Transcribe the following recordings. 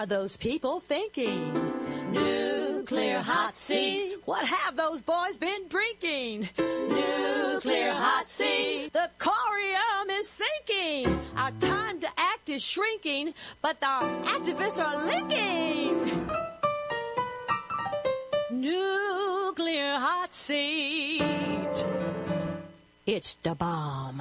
are those people thinking? Nuclear hot seat. What have those boys been drinking? Nuclear hot seat. The corium is sinking. Our time to act is shrinking, but our activists are linking. Nuclear hot seat. It's the bomb.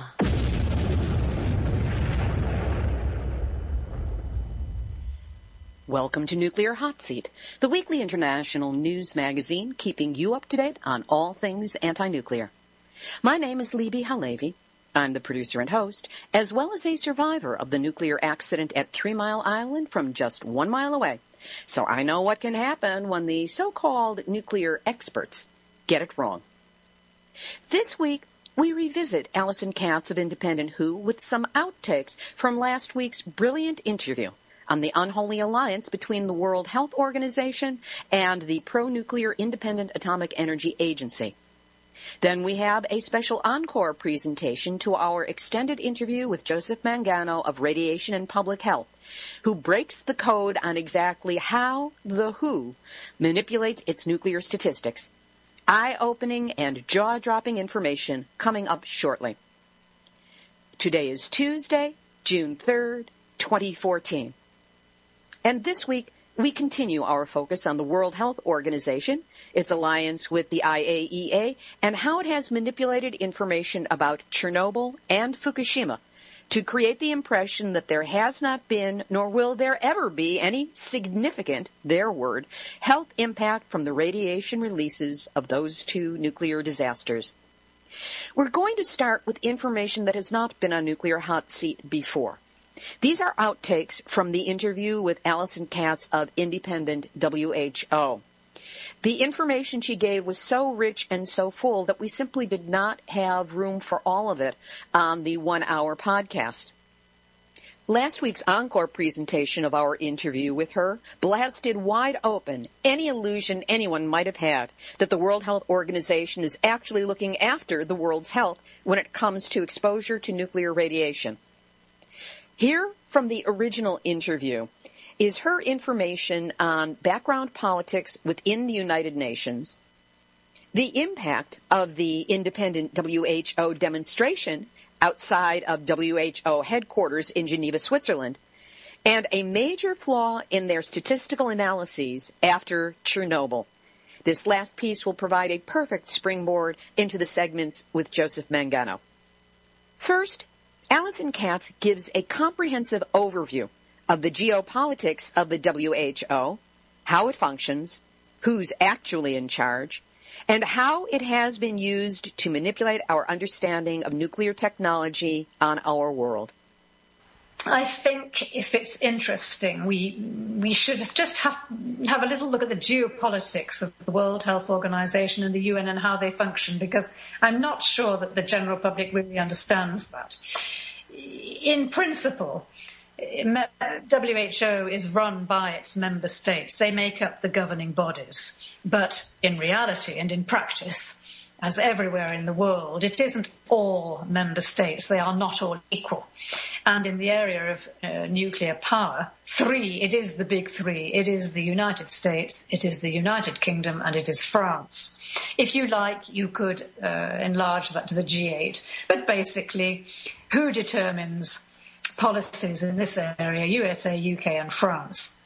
Welcome to Nuclear Hot Seat, the weekly international news magazine keeping you up to date on all things anti-nuclear. My name is Libbe, HaLevy. I'm the producer and host, as well as a survivor of the nuclear accident at 3 Mile Island from just 1 mile away. So I know what can happen when the so-called nuclear experts get it wrong. This week, we revisit Alison Katz of Independent Who with some outtakes from last week's brilliant interview on the unholy alliance between the World Health Organization and the pro-nuclear Independent Atomic Energy Agency. Then we have a special encore presentation to our extended interview with Joseph Mangano of Radiation and Public Health, who breaks the code on exactly how the WHO manipulates its nuclear statistics. Eye-opening and jaw-dropping information coming up shortly. Today is Tuesday, June 3rd, 2014. And this week, we continue our focus on the World Health Organization, its alliance with the IAEA, and how it has manipulated information about Chernobyl and Fukushima to create the impression that there has not been, nor will there ever be, any significant, their word, health impact from the radiation releases of those two nuclear disasters. We're going to start with information that has not been on Nuclear Hot Seat before. These are outtakes from the interview with Alison Katz of Independent WHO. The information she gave was so rich and so full that we simply did not have room for all of it on the 1-hour podcast. Last week's encore presentation of our interview with her blasted wide open any illusion anyone might have had that the World Health Organization is actually looking after the world's health when it comes to exposure to nuclear radiation. Here from the original interview is her information on background politics within the United Nations, the impact of the independent WHO demonstration outside of WHO headquarters in Geneva, Switzerland, and a major flaw in their statistical analyses after Chernobyl. This last piece will provide a perfect springboard into the segments with Joseph Mangano. First, Alison Katz gives a comprehensive overview of the geopolitics of the WHO, how it functions, who's actually in charge, and how it has been used to manipulate our understanding of nuclear technology on our world. I think if it's interesting, we should just have a little look at the geopolitics of the World Health Organization and the UN and how they function, because I'm not sure that the general public really understands that. In principle, WHO is run by its member states. They make up the governing bodies. But in reality and in practice, as everywhere in the world, it isn't all member states. They are not all equal. And in the area of nuclear power, it is the big three. It is the United States, it is the United Kingdom, and it is France. If you like, you could enlarge that to the G8. But basically, who determines policies in this area? USA, UK, and France.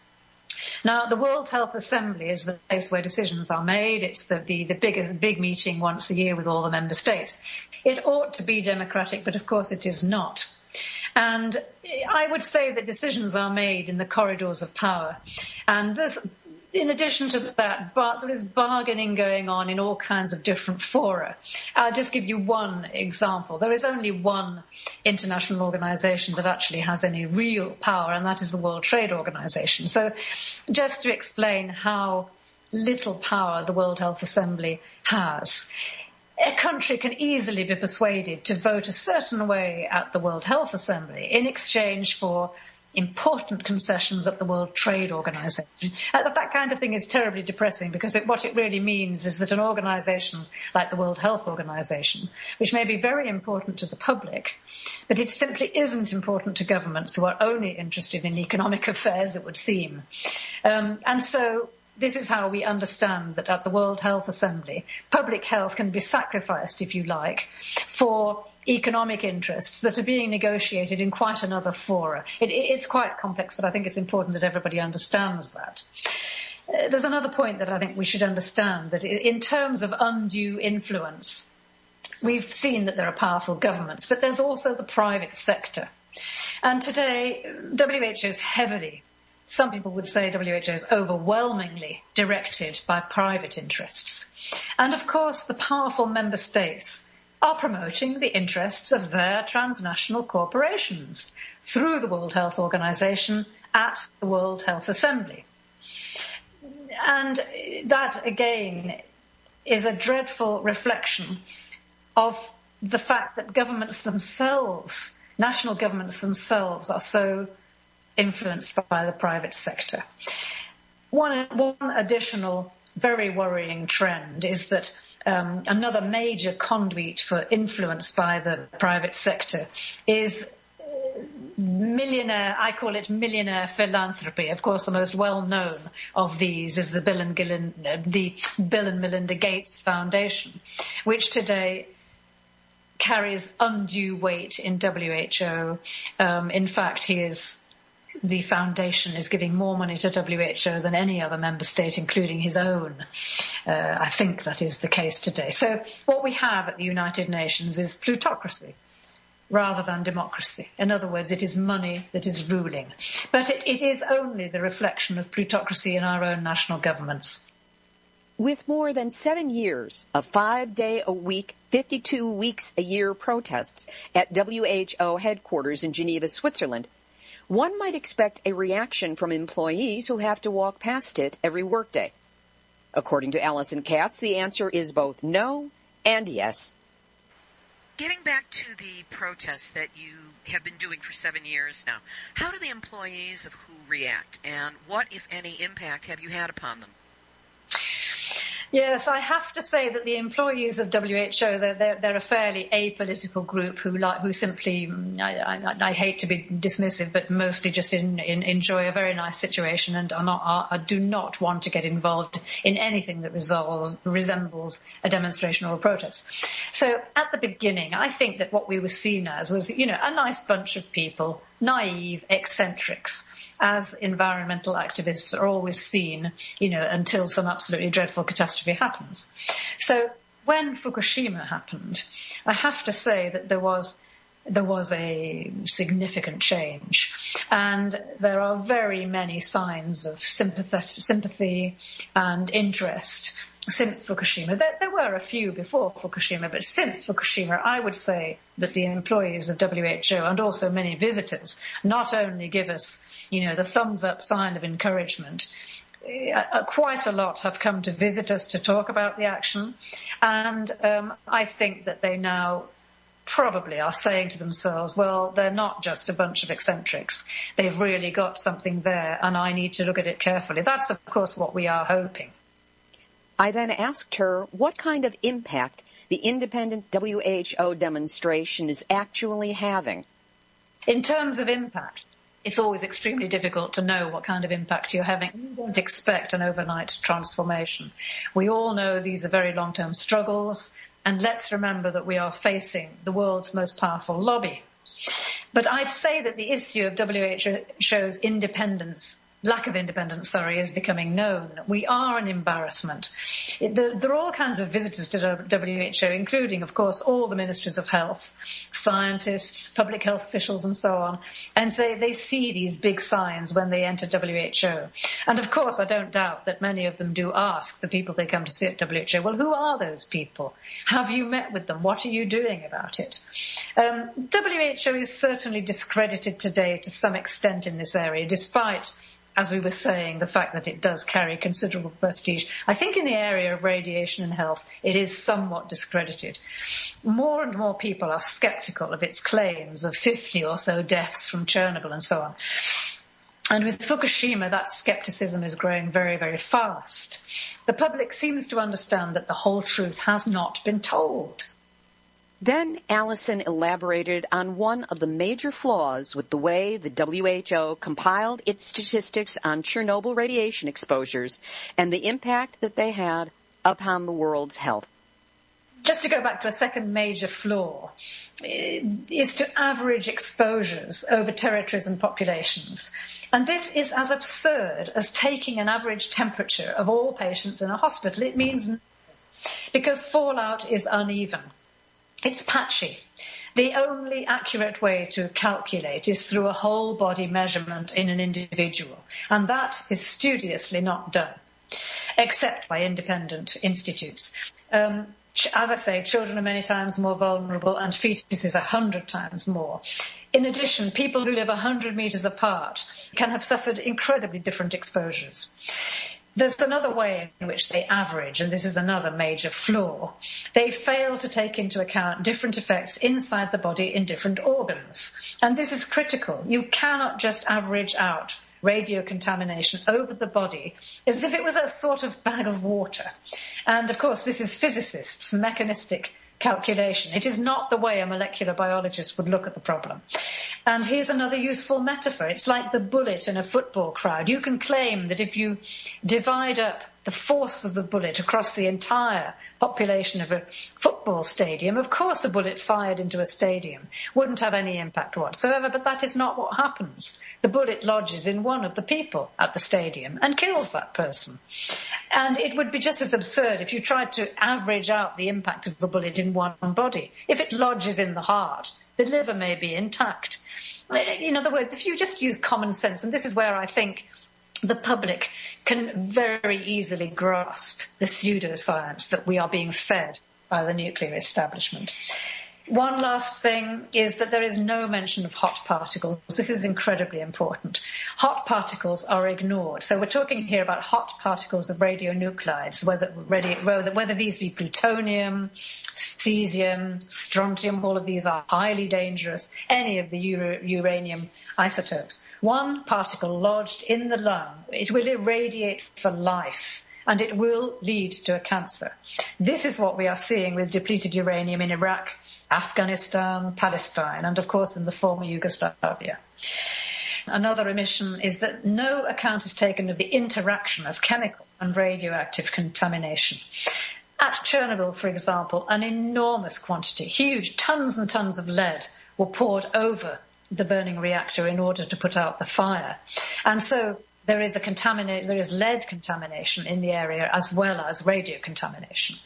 Now, the World Health Assembly is the place where decisions are made. It's the big meeting once a year with all the member states. It ought to be democratic, but of course it is not. And I would say that decisions are made in the corridors of power. And in addition to that, there is bargaining going on in all kinds of different fora. I'll just give you one example. There is only one international organization that actually has any real power, and that is the World Trade Organization. So just to explain how little power the World Health Assembly has. A country can easily be persuaded to vote a certain way at the World Health Assembly in exchange for important concessions at the World Trade Organization. That kind of thing is terribly depressing because what it really means is that an organization like the World Health Organization, which may be very important to the public, but it simply isn't important to governments who are only interested in economic affairs, it would seem. And so this is how we understand that at the World Health Assembly, public health can be sacrificed, if you like, for economic interests that are being negotiated in quite another fora. It's quite complex, but I think it's important that everybody understands that. There's another point that I think we should understand, that in terms of undue influence, we've seen that there are powerful governments, but there's also the private sector. And today, WHO is heavily, some people would say WHO is overwhelmingly directed by private interests. And of course, the powerful member states are promoting the interests of their transnational corporations through the World Health Organization at the World Health Assembly. And that, again, is a dreadful reflection of the fact that governments themselves, national governments themselves, are so influenced by the private sector. One additional very worrying trend is that another major conduit for influence by the private sector is millionaire, I call it millionaire philanthropy. Of course, the most well-known of these is the Bill and Melinda Gates Foundation, which today carries undue weight in WHO. In fact, the foundation is giving more money to WHO than any other member state, including his own. I think that is the case today. So what we have at the United Nations is plutocracy rather than democracy. In other words, it is money that is ruling. But it is only the reflection of plutocracy in our own national governments. With more than 7 years of 5-day-a-week, 52 weeks a year protests at WHO headquarters in Geneva, Switzerland, one might expect a reaction from employees who have to walk past it every workday. According to Alison Katz, the answer is both no and yes. Getting back to the protests that you have been doing for 7 years now, how do the employees of WHO react, and what, if any, impact have you had upon them? Yes, I have to say that the employees of WHO, they're a fairly apolitical group who simply, I hate to be dismissive, but mostly just enjoy a very nice situation and do not want to get involved in anything that resembles a demonstration or a protest. So at the beginning, I think that what we were seen as was, a nice bunch of people, naive eccentrics, as environmental activists are always seen, until some absolutely dreadful catastrophe happens. So when Fukushima happened, I have to say that there was a significant change. And there are very many signs of sympathy and interest since Fukushima. There were a few before Fukushima, but since Fukushima, I would say that the employees of WHO and also many visitors not only give us the thumbs-up sign of encouragement. Quite a lot have come to visit us to talk about the action, and I think that they now probably are saying to themselves, well, they're not just a bunch of eccentrics. They've really got something there, and I need to look at it carefully. That's, of course, what we are hoping. I then asked her what kind of impact the independent WHO demonstration is actually having. In terms of impact, it's always extremely difficult to know what kind of impact you're having. You don't expect an overnight transformation. We all know these are very long-term struggles, and let's remember that we are facing the world's most powerful lobby. But I'd say that the issue of WHO's lack of independence, is becoming known. We are an embarrassment. There are all kinds of visitors to WHO, including, of course, all the ministries of health, scientists, public health officials, and so on, and they see these big signs when they enter WHO. And, of course, I don't doubt that many of them do ask the people they come to see at WHO, well, who are those people? Have you met with them? What are you doing about it? WHO is certainly discredited today to some extent in this area, despite, as we were saying, the fact that it does carry considerable prestige. I think in the area of radiation and health, it is somewhat discredited. More and more people are sceptical of its claims of 50 or so deaths from Chernobyl and so on. And with Fukushima, that skepticism is growing very, very fast. The public seems to understand that the whole truth has not been told. Then Allison elaborated on one of the major flaws with the way the WHO compiled its statistics on Chernobyl radiation exposures and the impact that they had upon the world's health. Just to go back to a second major flaw, is to average exposures over territories and populations. And this is as absurd as taking an average temperature of all patients in a hospital. It means nothing, because fallout is uneven. It's patchy. The only accurate way to calculate is through a whole body measurement in an individual. And that is studiously not done, except by independent institutes. As I say, children are many times more vulnerable and fetuses 100 times more. In addition, people who live 100 meters apart can have suffered incredibly different exposures. There's another way in which they average, and this is another major flaw. They fail to take into account different effects inside the body in different organs. And this is critical. You cannot just average out radio contamination over the body as if it was a sort of bag of water. And of course, this is physicists' mechanistic calculation. It is not the way a molecular biologist would look at the problem. And here's another useful metaphor. It's like the bullet in a football crowd. You can claim that if you divide up the force of the bullet across the entire population of a football stadium, of course the bullet fired into a stadium wouldn't have any impact whatsoever, but that is not what happens. The bullet lodges in one of the people at the stadium and kills that person. And it would be just as absurd if you tried to average out the impact of the bullet in one body. If it lodges in the heart, the liver may be intact. In other words, if you just use common sense, and this is where I think the public can very easily grasp the pseudoscience that we are being fed by the nuclear establishment. One last thing is that there is no mention of hot particles. This is incredibly important. Hot particles are ignored. So we're talking here about hot particles of radionuclides, whether these be plutonium, cesium, strontium, all of these are highly dangerous, any of the uranium isotopes. One particle lodged in the lung, it will irradiate for life, and it will lead to a cancer. This is what we are seeing with depleted uranium in Iraq, Afghanistan, Palestine, and of course in the former Yugoslavia. Another omission is that no account is taken of the interaction of chemical and radioactive contamination. At Chernobyl, for example, an enormous quantity, huge tons and tons of lead were poured over the burning reactor in order to put out the fire. And so there is lead contamination in the area as well as radio contamination.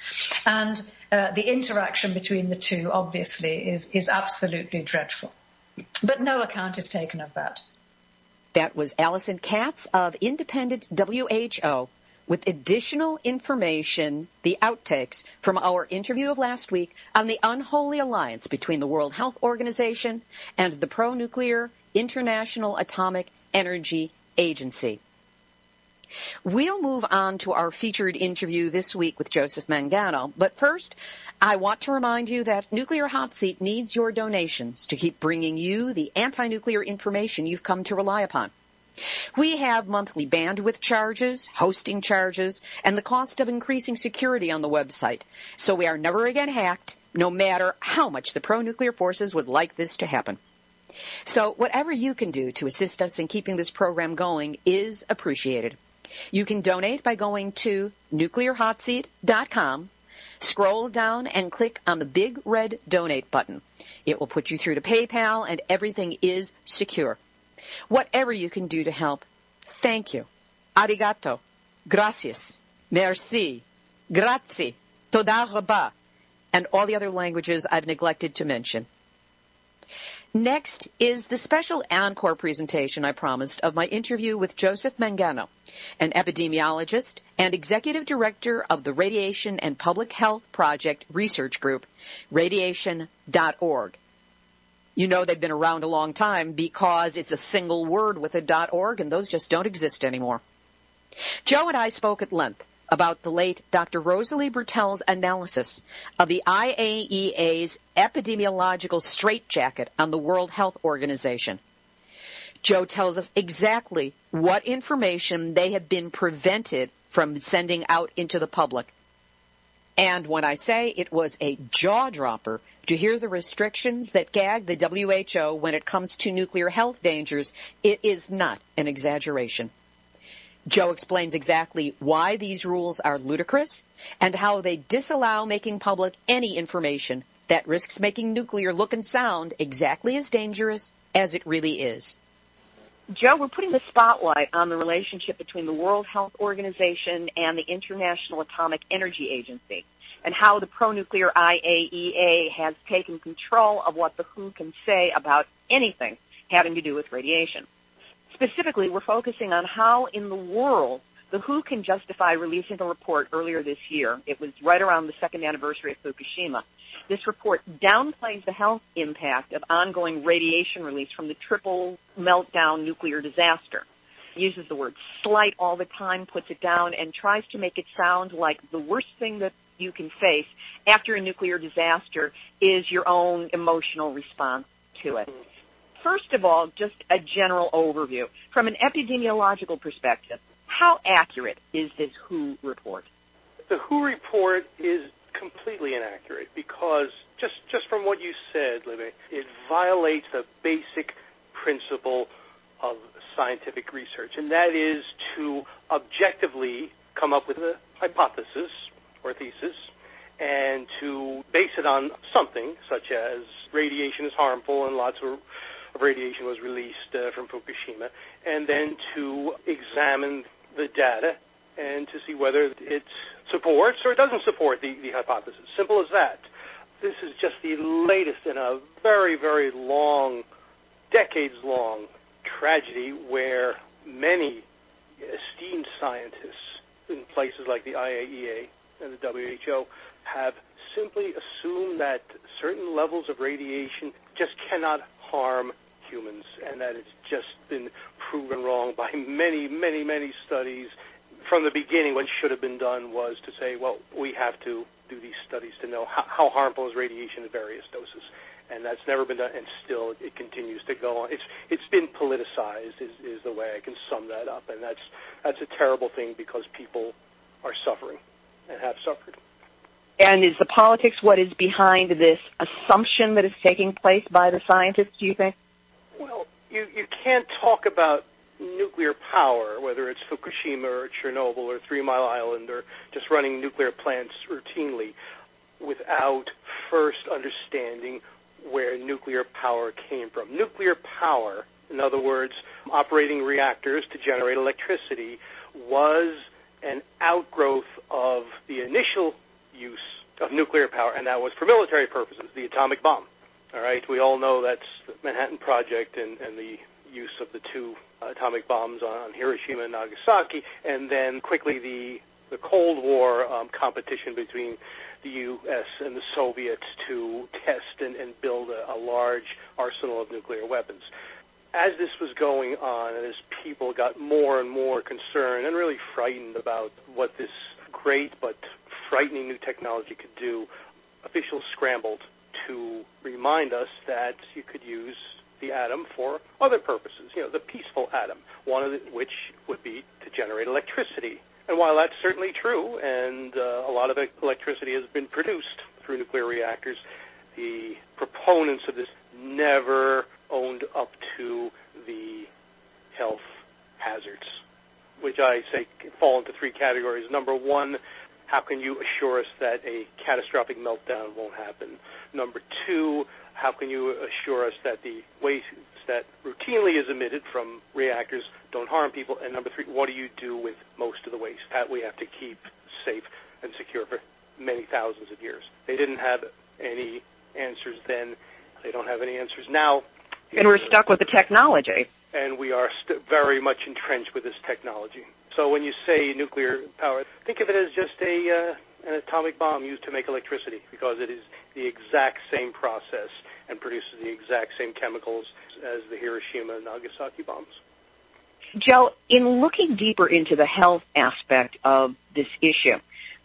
And the interaction between the two, obviously, is absolutely dreadful. But no account is taken of that. That was Alison Katz of Independent WHO with additional information, the outtakes from our interview of last week on the unholy alliance between the World Health Organization and the pro-nuclear International Atomic Energy Agency. We'll move on to our featured interview this week with Joseph Mangano, but first, I want to remind you that Nuclear Hot Seat needs your donations to keep bringing you the anti-nuclear information you've come to rely upon. We have monthly bandwidth charges, hosting charges, and the cost of increasing security on the website, so we are never again hacked, no matter how much the pro-nuclear forces would like this to happen. So whatever you can do to assist us in keeping this program going is appreciated. You can donate by going to nuclearhotseat.com, scroll down and click on the big red donate button. It will put you through to PayPal, and everything is secure. Whatever you can do to help, thank you. Arigato. Gracias. Merci. Grazie. Toda raba. And all the other languages I've neglected to mention. Next is the special encore presentation I promised of my interview with Joseph Mangano, an epidemiologist and executive director of the Radiation and Public Health Project Research Group, radiation.org. You know they've been around a long time because it's a single word with a .org, and those just don't exist anymore. Joe and I spoke at length about the late Dr. Rosalie Bertel's analysis of the IAEA's epidemiological straitjacket on the World Health Organization. Joe tells us exactly what information they have been prevented from sending out into the public. And when I say it was a jaw-dropper to hear the restrictions that gag the WHO when it comes to nuclear health dangers, it is not an exaggeration. Joe explains exactly why these rules are ludicrous and how they disallow making public any information that risks making nuclear look and sound exactly as dangerous as it really is. Joe, we're putting the spotlight on the relationship between the World Health Organization and the International Atomic Energy Agency, and how the pro-nuclear IAEA has taken control of what the WHO can say about anything having to do with radiation. Specifically, we're focusing on how in the world the WHO can justify releasing a report earlier this year. It was right around the second anniversary of Fukushima. This report downplays the health impact of ongoing radiation release from the triple meltdown nuclear disaster. It uses the word slight all the time, puts it down, and tries to make it sound like the worst thing that you can face after a nuclear disaster is your own emotional response to it. First of all, just a general overview. From an epidemiological perspective, how accurate is this WHO report? The WHO report is completely inaccurate because just from what you said, Libbe, it violates a basic principle of scientific research, and that is to objectively come up with a hypothesis or thesis and to base it on something such as radiation is harmful and lots of radiation was released from Fukushima, and then to examine the data and to see whether it supports or doesn't support the hypothesis. Simple as that. This is just the latest in a very, very long, decades-long tragedy where many esteemed scientists in places like the IAEA and the WHO have simply assumed that certain levels of radiation just cannot harm humans, and that it's just been proven wrong by many, many, many studies. From the beginning, what should have been done was to say, well, we have to do these studies to know how harmful is radiation at various doses. And that's never been done, and still it continues to go on. It's been politicized is the way I can sum that up, and that's a terrible thing because people are suffering and have suffered. And is the politics what is behind this assumption that is taking place by the scientists, do you think? Well, you can't talk about nuclear power, whether it's Fukushima or Chernobyl or 3 Mile Island or just running nuclear plants routinely, without first understanding where nuclear power came from. Nuclear power, in other words, operating reactors to generate electricity, was an outgrowth of the initial use of nuclear power, and that was for military purposes, the atomic bomb. All right, we all know that's the Manhattan Project and the use of the two atomic bombs on Hiroshima and Nagasaki, and then quickly the Cold War competition between the U.S. and the Soviets to test and build a large arsenal of nuclear weapons. As this was going on, and as people got more and more concerned and really frightened about what this great but frightening new technology could do, officials scrambled to remind us that you could use the atom for other purposes, the peaceful atom, one of which would be to generate electricity. And while that's certainly true, and a lot of electricity has been produced through nuclear reactors, the proponents of this never owned up to the health hazards, which I say fall into three categories. Number one, how can you assure us that a catastrophic meltdown won't happen? Number two, how can you assure us that the waste that routinely is emitted from reactors don't harm people? And number three, what do you do with most of the waste that we have to keep safe and secure for many thousands of years? They didn't have any answers then. They don't have any answers now. And we're stuck with the technology. And we are very much entrenched with this technology. So when you say nuclear power, think of it as just an atomic bomb used to make electricity, because it is the exact same process and produces the exact same chemicals as the Hiroshima and Nagasaki bombs. Joe, in looking deeper into the health aspect of this issue,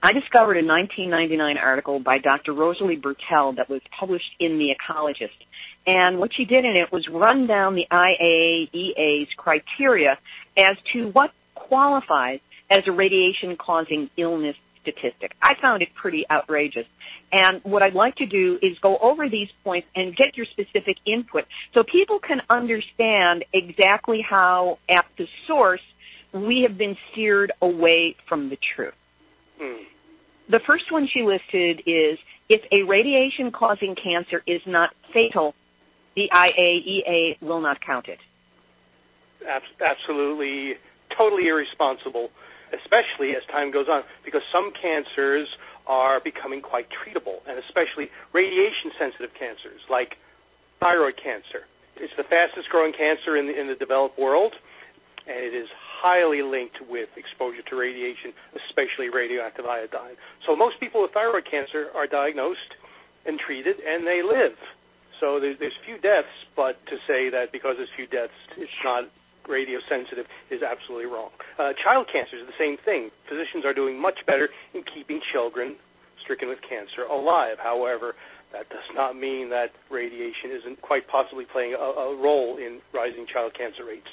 I discovered a 1999 article by Dr. Rosalie Bertell that was published in The Ecologist. And what she did in it was run down the IAEA's criteria as to what qualifies as a radiation-causing illness statistic. I found it pretty outrageous. And what I'd like to do is go over these points and get your specific input so people can understand exactly how, at the source, we have been steered away from the truth. The first one she listed is, if a radiation-causing cancer is not fatal, the IAEA will not count it. Absolutely, totally irresponsible, especially as time goes on, because some cancers are becoming quite treatable, and especially radiation-sensitive cancers, like thyroid cancer. It's the fastest-growing cancer in the developed world, and it is highly linked with exposure to radiation, especially radioactive iodine. So most people with thyroid cancer are diagnosed and treated, and they live. So there's few deaths, but to say that because there's few deaths, it's not radiosensitive is absolutely wrong. Child cancer is the same thing. Physicians are doing much better in keeping children stricken with cancer alive. However, that does not mean that radiation isn't quite possibly playing a role in rising child cancer rates.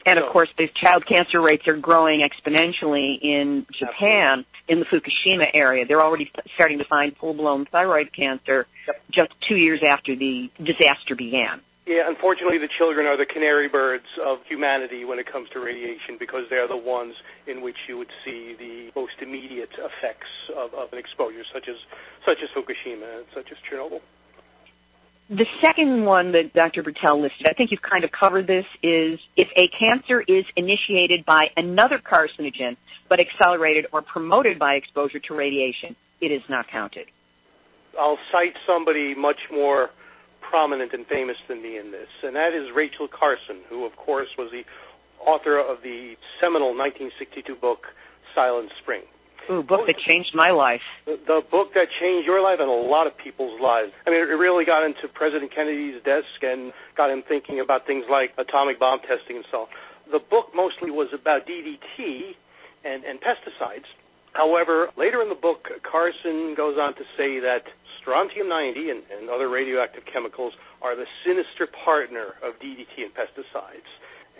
And, of course, these child cancer rates are growing exponentially in Japan, in the Fukushima area. They're already starting to find full-blown thyroid cancer just 2 years after the disaster began. Yeah, unfortunately, the children are the canary birds of humanity when it comes to radiation, because they're the ones in which you would see the most immediate effects of an exposure, such as Fukushima and such as Chernobyl. The second one that Dr. Bertel listed, I think you've kind of covered this, is if a cancer is initiated by another carcinogen but accelerated or promoted by exposure to radiation, it is not counted. I'll cite somebody much more prominent and famous than me in this, and that is Rachel Carson, who, of course, was the author of the seminal 1962 book, Silent Spring. Ooh, book that changed my life. The book that changed your life and a lot of people's lives. I mean, it really got into President Kennedy's desk and got him thinking about things like atomic bomb testing and so on. The book mostly was about DDT and pesticides. However, later in the book, Carson goes on to say that strontium-90 and other radioactive chemicals are the sinister partner of DDT and pesticides.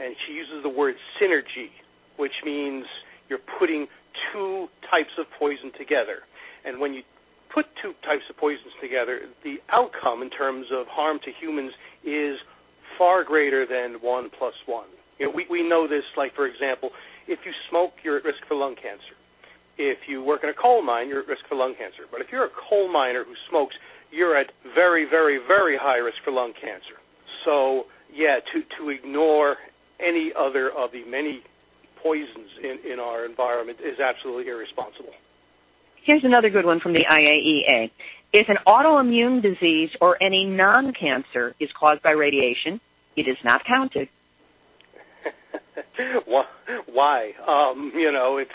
And she uses the word synergy, which means you're putting two types of poison together. And when you put two types of poisons together, the outcome in terms of harm to humans is far greater than 1 + 1. You know, we know this, like, for example, if you smoke, you're at risk for lung cancer. If you work in a coal mine, you're at risk for lung cancer. But if you're a coal miner who smokes, you're at very, very, very high risk for lung cancer. So, yeah, to ignore any other of the many poisons in our environment is absolutely irresponsible. Here's another good one from the IAEA. If an autoimmune disease or any non-cancer is caused by radiation, it is not counted. Why? It's...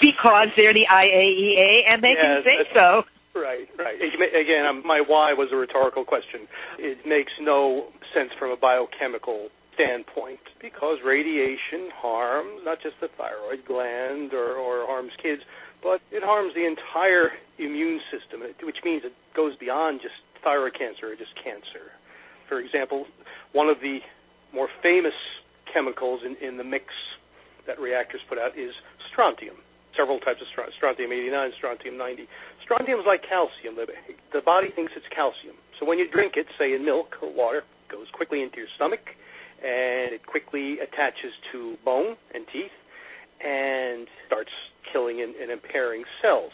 because they're the IAEA and they can say so. Right. Again, my why was a rhetorical question. It makes no sense from a biochemical standpoint, because radiation harms not just the thyroid gland or harms kids, but it harms the entire immune system, which means it goes beyond just thyroid cancer or just cancer. For example, one of the more famous chemicals in the mix that reactors put out is strontium. Several types of strontium-89, strontium-90. Strontium is like calcium, Libbe. The body thinks it's calcium. So when you drink it, say in milk or water, it goes quickly into your stomach, and it quickly attaches to bone and teeth and starts killing and impairing cells.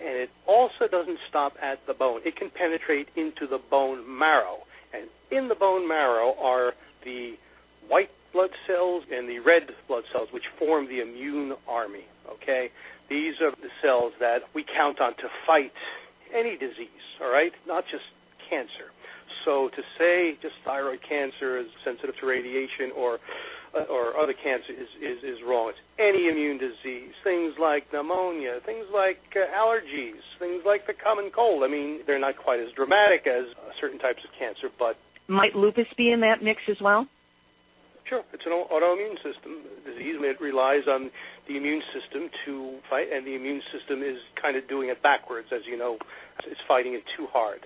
And it also doesn't stop at the bone. It can penetrate into the bone marrow. And in the bone marrow are the white blood cells and the red blood cells, which form the immune army, okay? These are the cells that we count on to fight any disease, all right? Not just cancer. So to say just thyroid cancer is sensitive to radiation or other cancer is wrong. It's any immune disease, things like pneumonia, things like allergies, things like the common cold. I mean, they're not quite as dramatic as certain types of cancer, but... Might lupus be in that mix as well? Sure. It's an autoimmune system disease. It relies on the immune system to fight, and the immune system is kind of doing it backwards, as you know. It's fighting it too hard.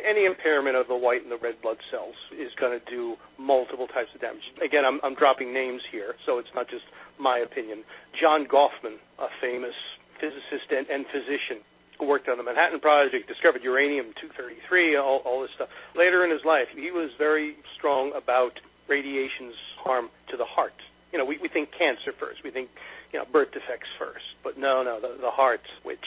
Any impairment of the white and the red blood cells is going to do multiple types of damage. Again, I'm dropping names here, so it's not just my opinion. John Goffman, a famous physicist and physician, who worked on the Manhattan Project, discovered uranium-233, all this stuff. Later in his life, he was very strong about radiation's harm to the heart. You know, we think cancer first. We think, birth defects first. But no, the heart, which,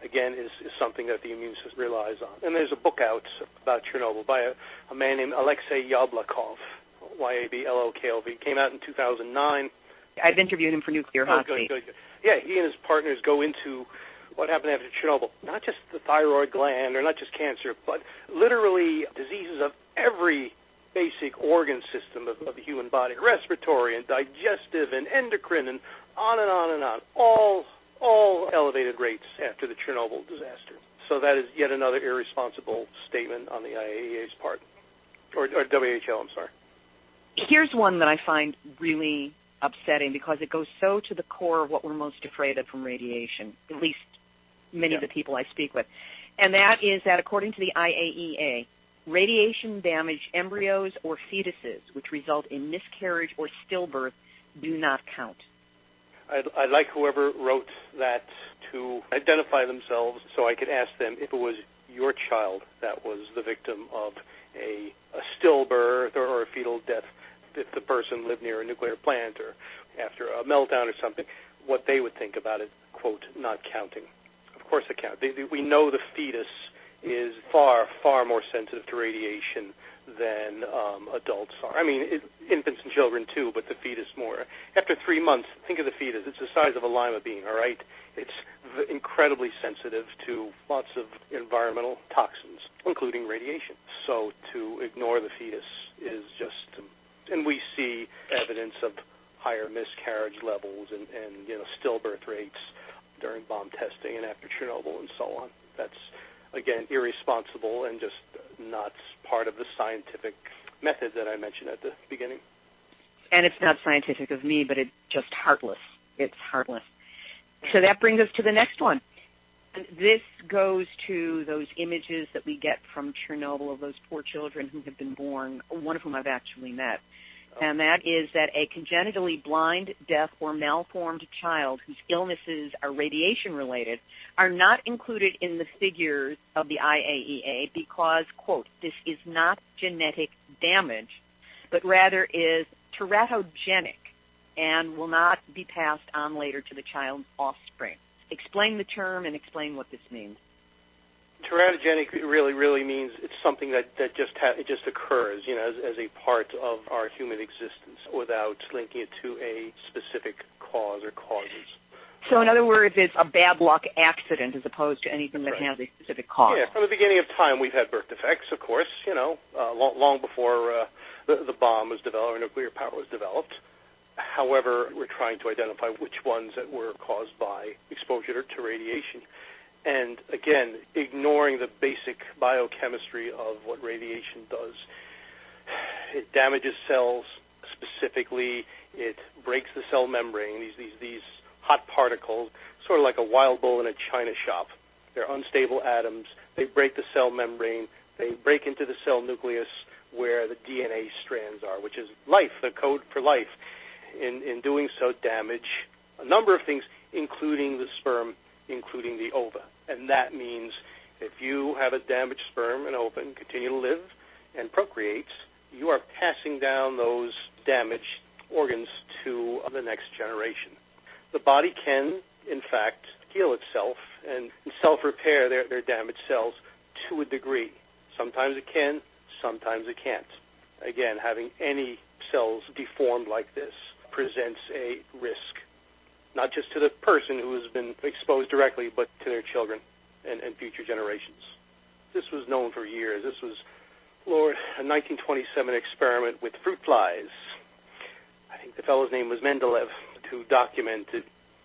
again, is something that the immune system relies on. And there's a book out about Chernobyl by a man named Alexei Yablokov, Yablokov. Came out in 2009. I've interviewed him for Nuclear Hotseat. Good. Yeah, he and his partners go into what happened after Chernobyl. Not just the thyroid gland or not just cancer, but literally diseases of every basic organ system of the human body, respiratory and digestive and endocrine and on and on and on, all elevated rates after the Chernobyl disaster. So that is yet another irresponsible statement on the IAEA's part, or WHO, I'm sorry. Here's one that I find really upsetting because it goes so to the core of what we're most afraid of from radiation, at least many of the people I speak with, and that is that according to the IAEA, radiation-damaged embryos or fetuses which result in miscarriage or stillbirth do not count. I'd like whoever wrote that to identify themselves so I could ask them if it was your child that was the victim of a stillbirth or a fetal death, if the person lived near a nuclear plant or after a meltdown or something, what they would think about it, quote, not counting. Of course it counts. We know the fetus is far, far more sensitive to radiation than adults are. I mean, infants and children too, but the fetus more. After 3 months, think of the fetus. It's the size of a lima bean, all right? It's incredibly sensitive to lots of environmental toxins, including radiation. So to ignore the fetus is just, and we see evidence of higher miscarriage levels and stillbirth rates during bomb testing and after Chernobyl and so on. That's, again, irresponsible and just not part of the scientific method that I mentioned at the beginning. And it's not scientific of me, but it's just heartless. It's heartless. So that brings us to the next one. This goes to those images that we get from Chernobyl of those poor children who have been born, one of whom I've actually met. And that is that a congenitally blind, deaf, or malformed child whose illnesses are radiation-related are not included in the figures of the IAEA because, quote, this is not genetic damage, but rather is teratogenic and will not be passed on later to the child's offspring. Explain the term and explain what this means. Teratogenic really means it's something that just occurs, as a part of our human existence without linking it to a specific cause or causes. So in other words, it's a bad luck accident as opposed to anything that has a specific cause. Yeah, from the beginning of time we've had birth defects, of course, long before the bomb was developed or nuclear power was developed. However, we're trying to identify which ones that were caused by exposure to radiation. And again, ignoring the basic biochemistry of what radiation does. It damages cells. Specifically, it breaks the cell membrane. These hot particles, sort of like a wild bull in a china shop. They're unstable atoms. They break the cell membrane. They break into the cell nucleus where the DNA strands are, which is life, the code for life. In doing so, damage a number of things, including the sperm, including the ova. And that means if you have a damaged sperm and ova and continue to live and procreate, you are passing down those damaged organs to the next generation. The body can, in fact, heal itself and self-repair their damaged cells to a degree. Sometimes it can, sometimes it can't. Again, having any cells deformed like this presents a risk, not just to the person who has been exposed directly, but to their children and future generations. This was known for years. This was, a 1927 experiment with fruit flies. I think the fellow's name was Mendeleev, who documented,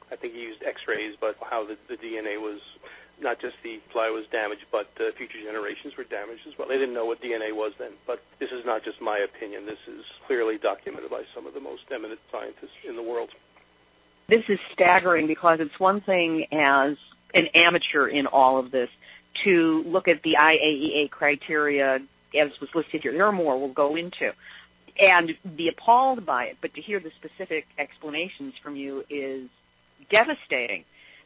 I think he used x-rays, but how the DNA was, not just the fly was damaged, but future generations were damaged as well. They didn't know what DNA was then, but this is not just my opinion. This is clearly documented by some of the most eminent scientists in the world. This is staggering because it's one thing as an amateur in all of this to look at the IAEA criteria as was listed here. There are more we'll go into. And be appalled by it, but to hear the specific explanations from you is devastating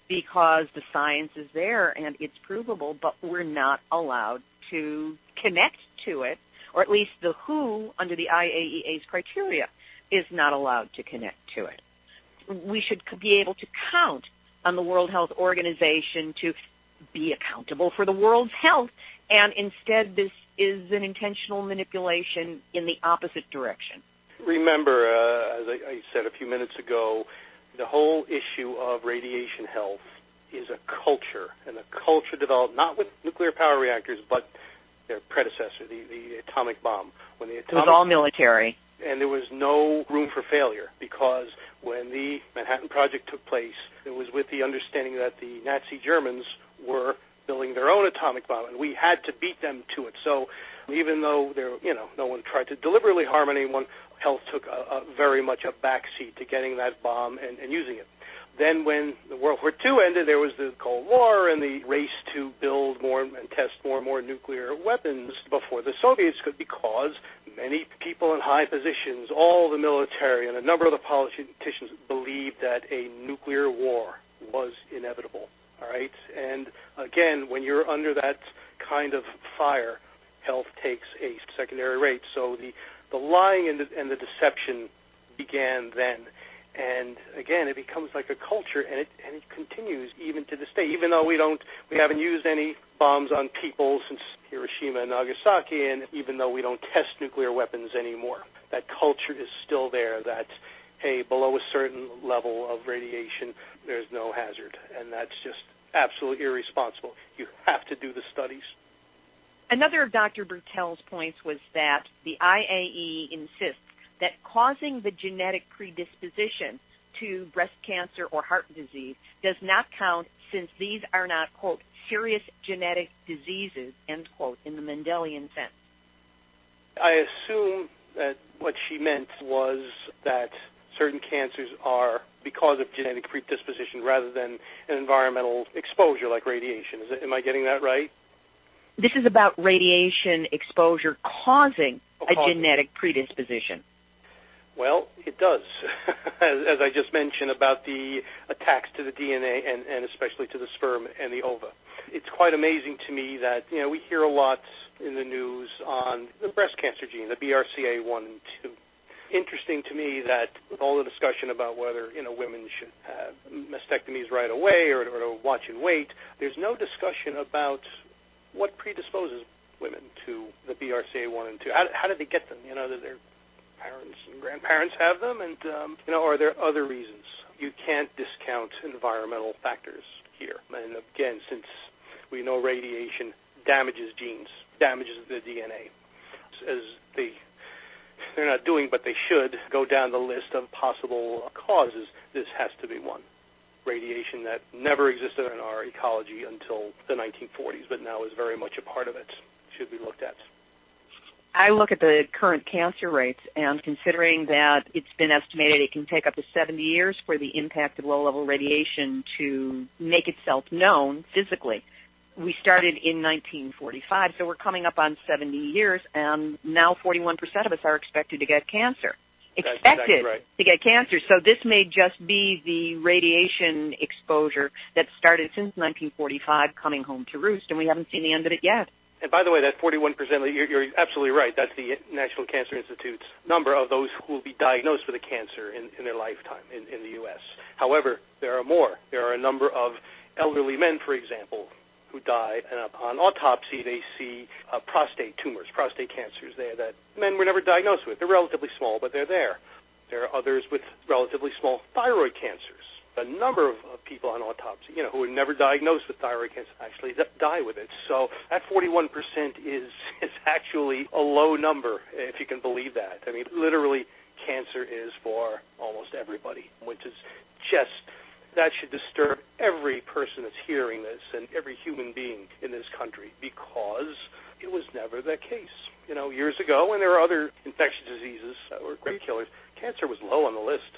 because the science is there and it's provable, but we're not allowed to connect to it, or at least the WHO, under the IAEA's criteria, is not allowed to connect to it. We should be able to count on the World Health Organization to be accountable for the world's health, and instead this is an intentional manipulation in the opposite direction. Remember, as I said a few minutes ago, the whole issue of radiation health is a culture, and a culture developed not with nuclear power reactors, but their predecessor, the atomic bomb. It was all military. And there was no room for failure, because when the Manhattan Project took place, it was with the understanding that the Nazi Germans were building their own atomic bomb, and we had to beat them to it. So even though no one tried to deliberately harm anyone, health took very much a backseat to getting that bomb and using it. Then when the World War II ended, there was the Cold War and the race to build more and test more and more nuclear weapons before the Soviets could, because many people in high positions, all the military and a number of the politicians, believed that a nuclear war was inevitable. All right? And again, when you're under that kind of fire, health takes a secondary rate. So the lying and the deception began then. And again, it becomes like a culture, and it continues even to this day. Even though we haven't used any bombs on people since Hiroshima and Nagasaki, and even though we don't test nuclear weapons anymore, that culture is still there. That hey, below a certain level of radiation, there's no hazard, and that's just absolutely irresponsible. You have to do the studies. Another of Dr. Bertel's points was that the IAEA insists that causing the genetic predisposition to breast cancer or heart disease does not count, since these are not, quote, serious genetic diseases, end quote, in the Mendelian sense. I assume that what she meant was that certain cancers are because of genetic predisposition rather than an environmental exposure like radiation. Am I getting that right? This is about radiation exposure causing a genetic predisposition. Well, it does, as I just mentioned about the attacks to the DNA and especially to the sperm and the ova. It's quite amazing to me that, we hear a lot in the news on the breast cancer gene, the BRCA1 and 2. Interesting to me that with all the discussion about whether, women should have mastectomies right away or to watch and wait, there's no discussion about what predisposes women to the BRCA1 and 2. How did they get them? Their parents and grandparents have them, and are there other reasons? You can't discount environmental factors here. And again, since we know radiation damages genes, damages the DNA, as they're not doing, but they should go down the list of possible causes, this has to be one. Radiation that never existed in our ecology until the 1940s, but now is very much a part of it, should be looked at. I look at the current cancer rates, and considering that it's been estimated it can take up to 70 years for the impact of low-level radiation to make itself known physically. We started in 1945, so we're coming up on 70 years, and now 41% of us are expected to get cancer. Exactly right. To get cancer. So this may just be the radiation exposure that started since 1945 coming home to roost, and we haven't seen the end of it yet. And by the way, that 41%, you're absolutely right. That's the National Cancer Institute's number of those who will be diagnosed with a cancer in their lifetime in the U.S. However, there are more. There are a number of elderly men, for example, who die, and on autopsy they see prostate tumors, prostate cancers there that men were never diagnosed with. They're relatively small, but they're there. There are others with relatively small thyroid cancers. A number of people on autopsy, who were never diagnosed with thyroid cancer actually die with it. So that 41% is actually a low number, if you can believe that. I mean, literally, cancer is for almost everybody, which is just, that should disturb every person that's hearing this and every human being in this country, because it was never the case. Years ago, when there were other infectious diseases that were great killers, cancer was low on the list.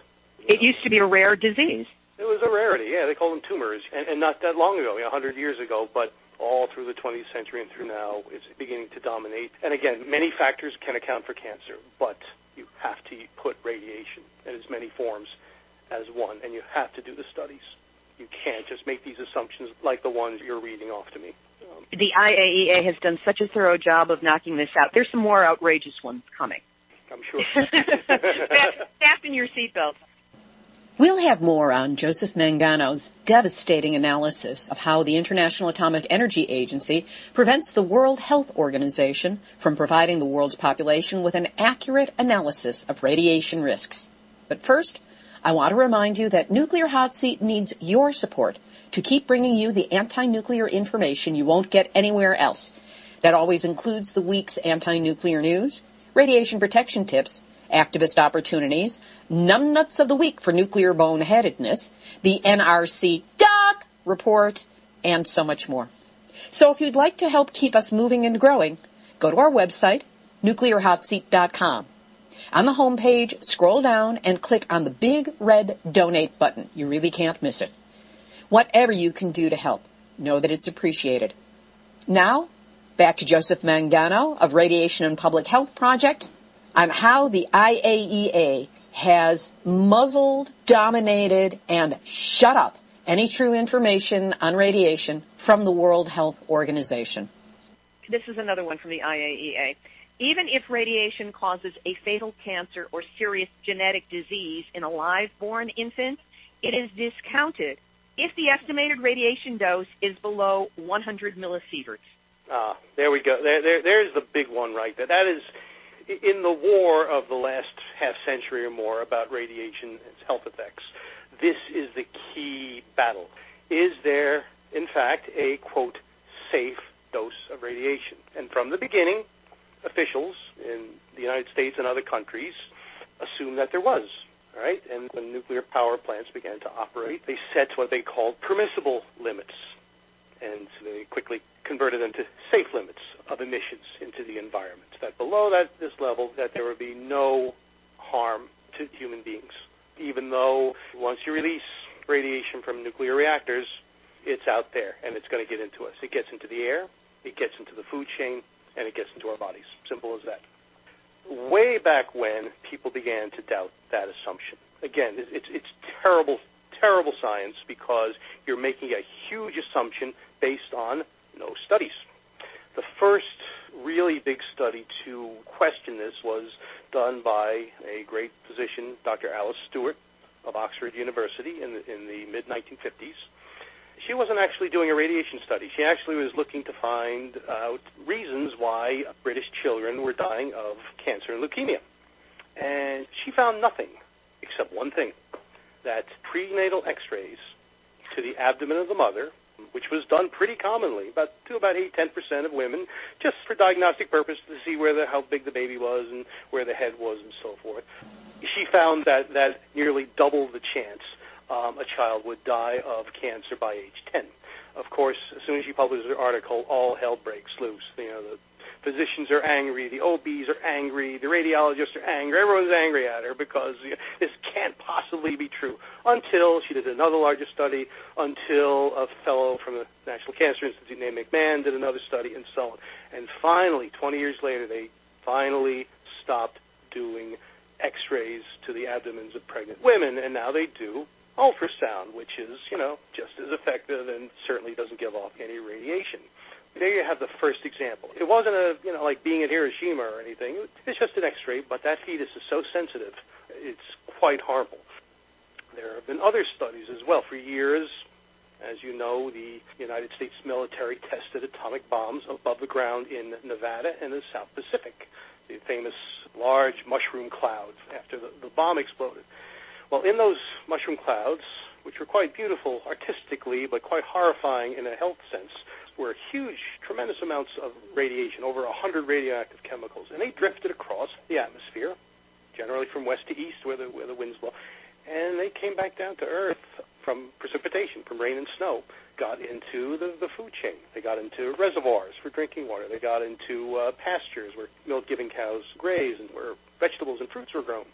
It used to be a rare disease. It was a rarity. Yeah, they called them tumors. And not that long ago, 100 years ago, but all through the 20th century and through now, it's beginning to dominate. And again, many factors can account for cancer, but you have to put radiation in as many forms as one, and you have to do the studies. You can't just make these assumptions like the ones you're reading off to me. The IAEA has done such a thorough job of knocking this out. There's some more outrageous ones coming. I'm sure. Fasten your seatbelts. We'll have more on Joseph Mangano's devastating analysis of how the International Atomic Energy Agency prevents the World Health Organization from providing the world's population with an accurate analysis of radiation risks. But first, I want to remind you that Nuclear Hot Seat needs your support to keep bringing you the anti-nuclear information you won't get anywhere else. That always includes the week's anti-nuclear news, radiation protection tips, activist opportunities, numbnuts of the week for nuclear boneheadedness, the NRC Doc report, and so much more. So if you'd like to help keep us moving and growing, go to our website, nuclearhotseat.com. On the homepage, scroll down and click on the big red donate button. You really can't miss it. Whatever you can do to help, know that it's appreciated. Now, back to Joseph Mangano of Radiation and Public Health Project on how the IAEA has muzzled, dominated, and shut up any true information on radiation from the World Health Organization. This is another one from the IAEA. Even if radiation causes a fatal cancer or serious genetic disease in a live-born infant, it is discounted if the estimated radiation dose is below 100 millisieverts. There we go. There's the big one right there. That is, in the war of the last half century or more about radiation and its health effects, this is the key battle. Is there, in fact, a, quote, safe dose of radiation? And from the beginning, officials in the United States and other countries assumed that there was. All right? And when nuclear power plants began to operate, they set what they called permissible limits. And so they quickly converted them to safe limits of emissions into the environment, that below this level, that there would be no harm to human beings, even though once you release radiation from nuclear reactors, it's out there, and it's going to get into us. It gets into the air, it gets into the food chain, and it gets into our bodies. Simple as that. Way back when, people began to doubt that assumption. Again, it's terrible, terrible science because you're making a huge assumption based on no studies. The first really big study to question this was done by a great physician, Dr. Alice Stewart of Oxford University in the mid-1950s. She wasn't actually doing a radiation study. She actually was looking to find out reasons why British children were dying of cancer and leukemia. And she found nothing except one thing, that prenatal x-rays to the abdomen of the mother, which was done pretty commonly, about 8-10% of women, just for diagnostic purpose to see how big the baby was and where the head was and so forth. She found that nearly doubled the chance a child would die of cancer by age 10. Of course, as soon as she published her article, all hell breaks loose. The physicians are angry, the OBs are angry, the radiologists are angry, everyone's angry at her because this can't possibly be true. Until she did another larger study, until a fellow from the National Cancer Institute named McMahon did another study, and so on. And finally, 20 years later, they finally stopped doing x-rays to the abdomens of pregnant women, and now they do ultrasound, which is, just as effective and certainly doesn't give off any radiation. There you have the first example. It wasn't like being at Hiroshima or anything. It's just an x-ray, but that fetus is so sensitive, it's quite harmful. There have been other studies as well. For years, as you know, the United States military tested atomic bombs above the ground in Nevada and the South Pacific, the famous large mushroom clouds after the bomb exploded. Well, in those mushroom clouds, which were quite beautiful artistically but quite horrifying in a health sense, were huge, tremendous amounts of radiation, over 100 radioactive chemicals, and they drifted across the atmosphere, generally from west to east where the winds blow, and they came back down to Earth from precipitation, from rain and snow, got into the food chain. They got into reservoirs for drinking water. They got into pastures where milk-giving cows graze and where vegetables and fruits were grown,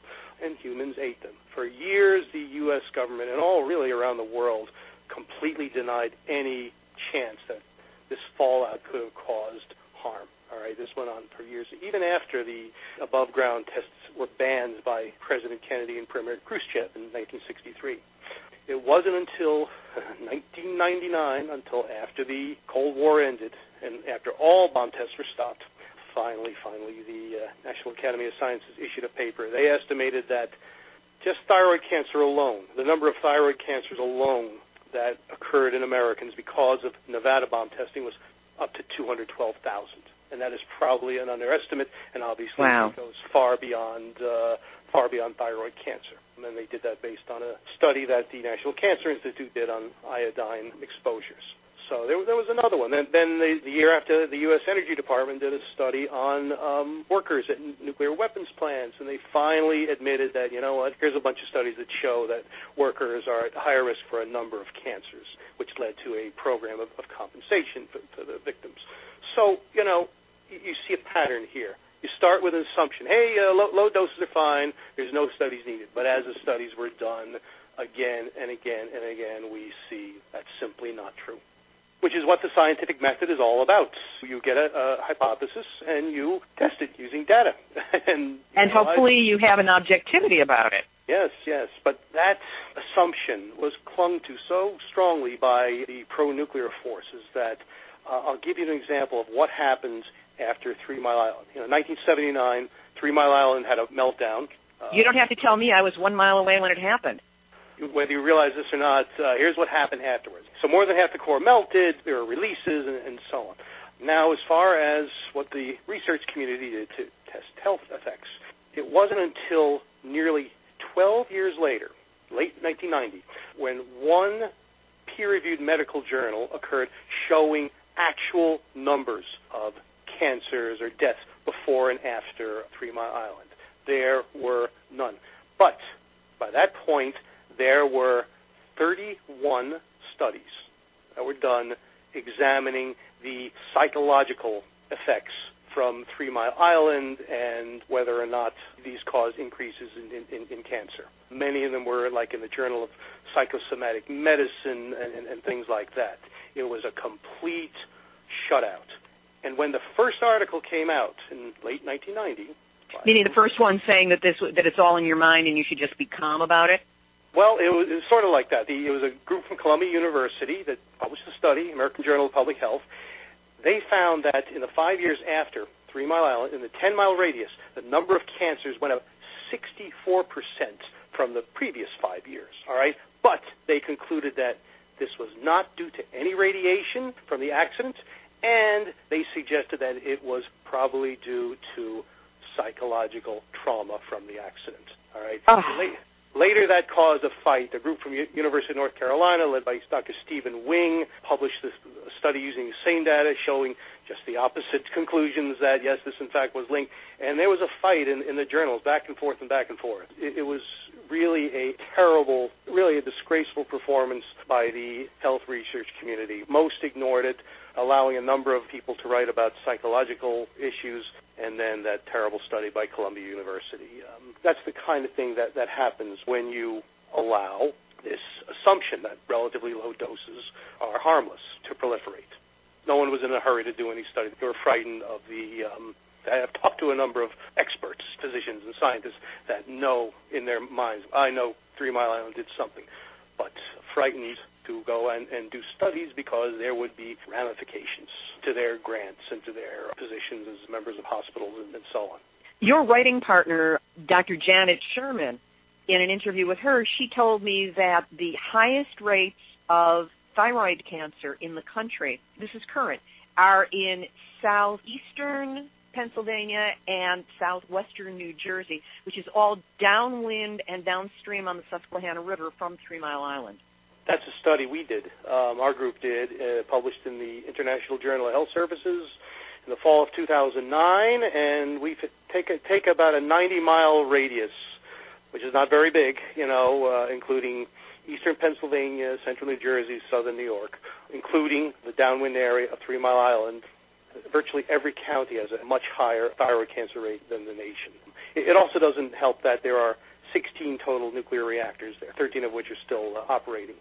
and humans ate them For years, the U.S. government and all really around the world completely denied any chance that this fallout could have caused harm. All right, this went on for years, even after the above-ground tests were banned by President Kennedy and Premier Khrushchev in 1963. It wasn't until 1999, until after the Cold War ended and after all bomb tests were stopped, finally, the National Academy of Sciences issued a paper. They estimated that just thyroid cancer alone, the number of thyroid cancers alone that occurred in Americans because of Nevada bomb testing was up to 212,000. And that is probably an underestimate, and obviously it goes far beyond thyroid cancer. And then they did that based on a study that the National Cancer Institute did on iodine exposures. So there was another one. Then the year after, the U.S. Energy Department did a study on workers at nuclear weapons plants, and they finally admitted that, you know what, here's a bunch of studies that show that workers are at higher risk for a number of cancers, which led to a program of compensation for the victims. So, you know, you see a pattern here. You start with an assumption, hey, low doses are fine, there's no studies needed. But as the studies were done again and again and again, we see that's simply not true, which is what the scientific method is all about. You get a hypothesis and you test it using data. and hopefully you have an objectivity about it. Yes, but that assumption was clung to so strongly by the pro-nuclear forces that I'll give you an example of what happens after 3 Mile Island. You know, 1979, 3 Mile Island had a meltdown. You don't have to tell me. I was 1 mile away when it happened. Whether you realize this or not, here's what happened afterwards. So more than half the core melted, there were releases, and so on. Now, as far as what the research community did to test health effects, it wasn't until nearly 12 years later, late 1990, when one peer-reviewed medical journal occurred showing actual numbers of cancers or deaths before and after 3 Mile Island. There were none. But by that point, there were 31 studies that were done examining the psychological effects from 3 Mile Island and whether or not these caused increases in cancer. Many of them were like in the Journal of Psychosomatic Medicine and things like that. It was a complete shutout. And when the first article came out in late 1990... Meaning the first one saying that it's all in your mind and you should just be calm about it? Well, it was sort of like that. It was a group from Columbia University that published a study, American Journal of Public Health. They found that in the 5 years after 3 Mile Island, in the 10-mile radius, the number of cancers went up 64% from the previous 5 years, all right? But they concluded that this was not due to any radiation from the accident, and they suggested that it was probably due to psychological trauma from the accident, all right? Later, that caused a fight. A group from University of North Carolina, led by Dr. Stephen Wing, published this study using the same data, showing just the opposite conclusions, that, yes, this, in fact, was linked. And there was a fight in the journals, back and forth and back and forth. It was really a terrible, really a disgraceful performance by the health research community. Most ignored it, allowing a number of people to write about psychological issues, and then that terrible study by Columbia University. That's the kind of thing that happens when you allow this assumption that relatively low doses are harmless to proliferate. No one was in a hurry to do any study. They were frightened of the... I have talked to a number of experts, physicians and scientists that know in their minds, I know 3 Mile Island did something, but frightened to go and do studies because there would be ramifications to their grants and to their positions as members of hospitals and so on. Your writing partner, Dr. Janet Sherman, in an interview with her, she told me that the highest rates of thyroid cancer in the country, this is current, are in southeastern Pennsylvania and southwestern New Jersey, which is all downwind and downstream on the Susquehanna River from 3 Mile Island. That's a study we did, our group did, published in the International Journal of Health Services in the fall of 2009, and we take about a 90-mile radius, which is not very big, including eastern Pennsylvania, central New Jersey, southern New York, including the downwind area of 3 Mile Island. Virtually every county has a much higher thyroid cancer rate than the nation. It also doesn't help that there are 16 total nuclear reactors there, 13 of which are still operating.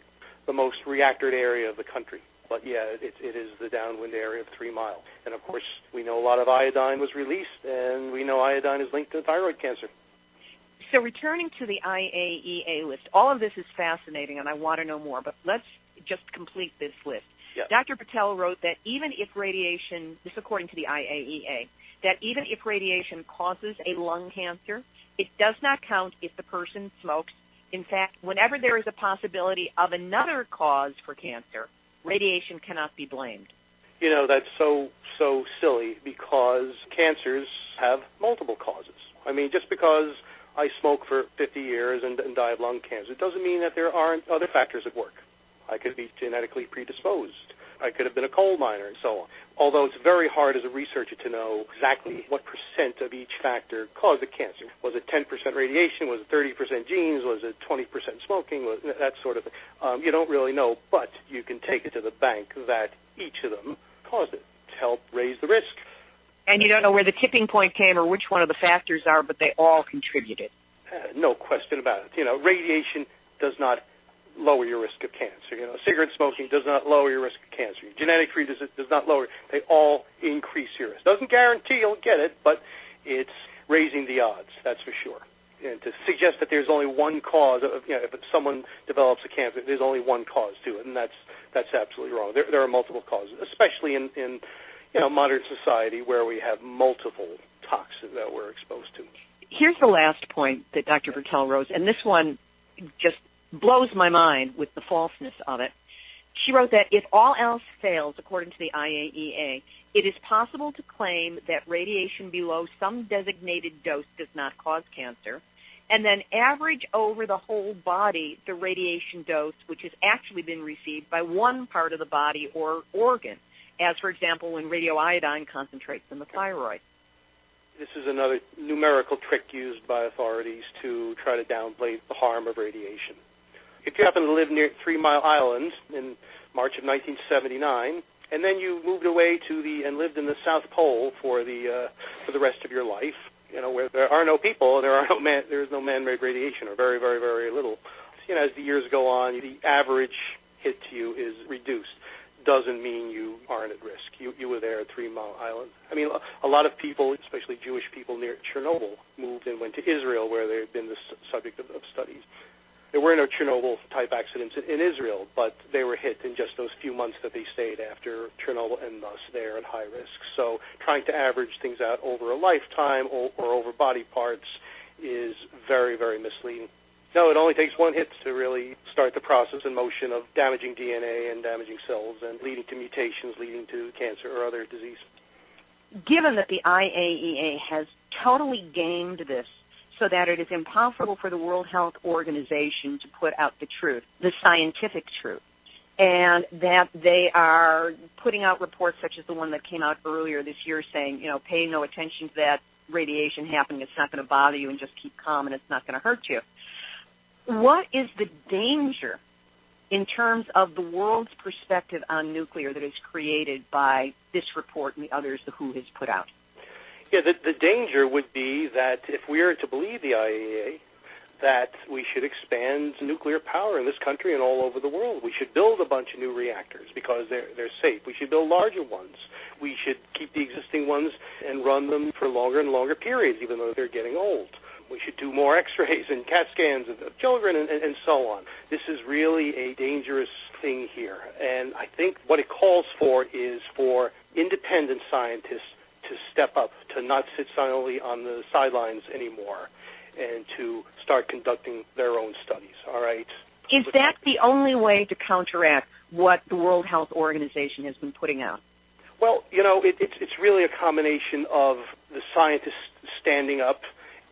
The most reactored area of the country. But, yeah, it is the downwind area of 3 Mile. And, of course, we know a lot of iodine was released, and we know iodine is linked to thyroid cancer. So returning to the IAEA list, all of this is fascinating, and I want to know more, but let's just complete this list. Yep. Dr. Patel wrote that even if radiation, this according to the IAEA, that even if radiation causes a lung cancer, it does not count if the person smokes. In fact, whenever there is a possibility of another cause for cancer, radiation cannot be blamed. You know, that's so silly because cancers have multiple causes. I mean, just because I smoke for 50 years and die of lung cancer, it doesn't mean that there aren't other factors at work. I could be genetically predisposed. I could have been a coal miner and so on. Although it's very hard as a researcher to know exactly what percent of each factor caused the cancer. Was it 10% radiation? Was it 30% genes? Was it 20% smoking? Was that sort of thing. You don't really know, but you can take it to the bank that each of them caused it to help raise the risk. And you don't know where the tipping point came or which one of the factors are, but they all contributed. No question about it. You know, radiation does not lower your risk of cancer. You know, cigarette smoking does not lower your risk of cancer. Genetic predisposition does not lower. They all increase your risk. Doesn't guarantee you'll get it, but it's raising the odds, that's for sure. And to suggest that there's only one cause of, you know, if someone develops a cancer, there's only one cause to it, and that's absolutely wrong. There are multiple causes, especially in you know, modern society where we have multiple toxins that we're exposed to. Here's the last point that Dr. Patel wrote, and this one just blows my mind with the falseness of it. She wrote that if all else fails, according to the IAEA, it is possible to claim that radiation below some designated dose does not cause cancer, and then average over the whole body the radiation dose which has actually been received by one part of the body or organ, as, for example, when radioiodine concentrates in the thyroid. This is another numerical trick used by authorities to try to downplay the harm of radiation. If you happen to live near 3 Mile Island in March of 1979, and then you moved away and lived in the South Pole for the rest of your life, you know, where there are no people, there is no man-made radiation, or very, very, very little. You know, as the years go on, the average hit to you is reduced. Doesn't mean you aren't at risk. You were there at 3 Mile Island. I mean, a lot of people, especially Jewish people near Chernobyl, moved and went to Israel, where they had been the subject of studies. There were no Chernobyl-type accidents in Israel, but they were hit in just those few months that they stayed after Chernobyl, and thus they're at high risk. So trying to average things out over a lifetime or over body parts is very, very misleading. No, it only takes one hit to really start the process in motion of damaging DNA and damaging cells and leading to mutations, leading to cancer or other disease. Given that the IAEA has totally gamed this so that it is impossible for the World Health Organization to put out the truth, the scientific truth, and that they are putting out reports such as the one that came out earlier this year saying, you know, pay no attention to that radiation happening, it's not going to bother you, and just keep calm and it's not going to hurt you. What is the danger in terms of the world's perspective on nuclear that is created by this report and the others the WHO has put out? Yeah, the danger would be that if we are to believe the IAEA, that we should expand nuclear power in this country and all over the world. We should build a bunch of new reactors because they're safe. We should build larger ones. We should keep the existing ones and run them for longer and longer periods, even though they're getting old. We should do more x-rays and CAT scans of children and so on. This is really a dangerous thing here. And I think what it calls for is for independent scientists to step up, to not sit silently on the sidelines anymore, and to start conducting their own studies, all right? Is that the only way to counteract what the World Health Organization has been putting out? Well, you know, it's really a combination of the scientists standing up